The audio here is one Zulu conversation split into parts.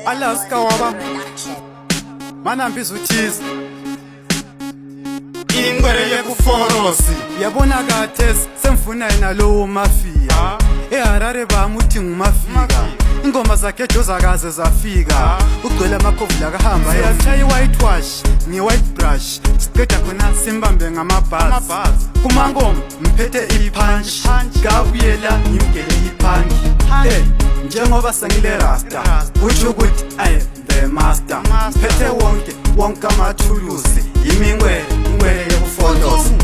Alaska waba manambi zuthiza ingwele yekuforosi yabona kathesi semfuna yena lowo mafia eHarare bamuthi ngumafika ingoma zakhe edozakaze zafika ugcwele amakhovula kahamba yathayi white wash ngi white brush siqeda khona simbambe ngamabhasi kumangoma mphethe ipunch kabuyela ngimgele ipunch njengoba sengile rasta utsho ukuthi I the master mphethe wonke amathulusi ingwele yekuforosi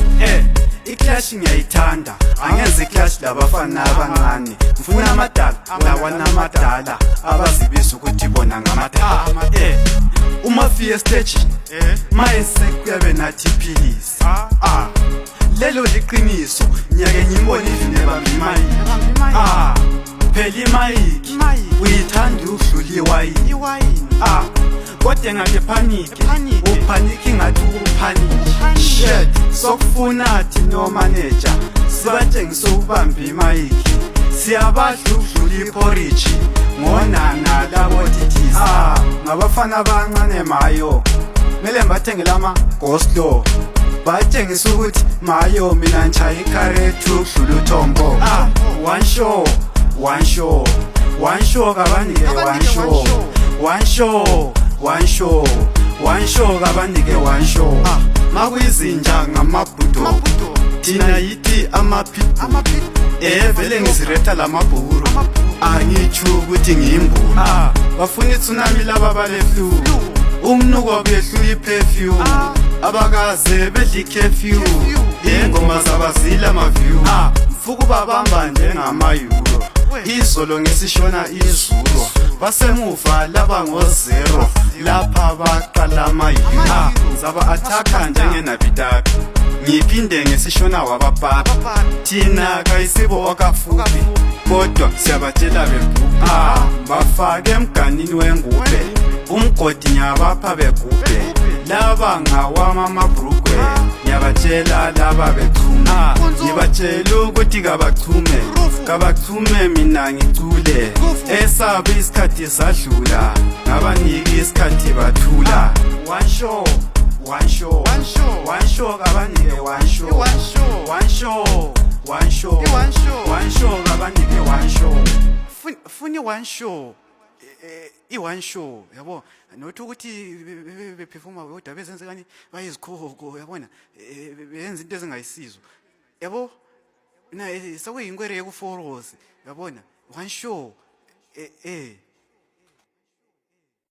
Iclash ngiyayithanda angenza iclash labafana abancane mfuna amadala lawana amadala abazibisa ukuthi bona ngamadala umafia stage mayese kuyabe nathi philisi lelo liqiniso nyake ngibona ivine bambi imali phela imayiki uyithanda ukudlula iwayini kodwa ngake uphaniki ngathi uphaniki shit sokufuna athi no manager sibatshengisa ukubamba imayiki siyabadla ukudlula iporridge ngonana labo thithisi ngabafana abancane mayo mele mbathengele ama goslo batshengisa ukuthi mayo mina nchaya icarrot ukudlula uthombo one show kabanike one show kabanike one show makuyizinja ngamabhudo thina yithi amapito vele ngiziretha lamabhuru angitsho ukuthi ngiyimbulu bafuna itsunami laba baleflu umnuko behlu iperfume abakaze bedla iCurfew ingoma zabazila amaview mfuku babamba njengamayuro izolo ngesishona izulu basemuva laba ngo0 lapha baqala amayuro zaba attacker njengenabitaka ngiphinde ngesishona wabapapa thina kayisibo okafupi kodwa siyabatshela bebhubhe bafake emganini wengubhe umgodi nyabapha begubhe laba ngawama amabrugwe ngiyabatshela laba bethuma ngibatshela ukuthi kabachume mina ngicule esabe isikhathi sadlula ngabaniki isikhathi bathula one show kabanike one show kabanike one show funi one show one show yabo nothi ukuthi beperforma kodwa bezenzekani bayizikhoko yabona benza into ezingayisizo yabo na sekuyingwere yekuforosi yabona one show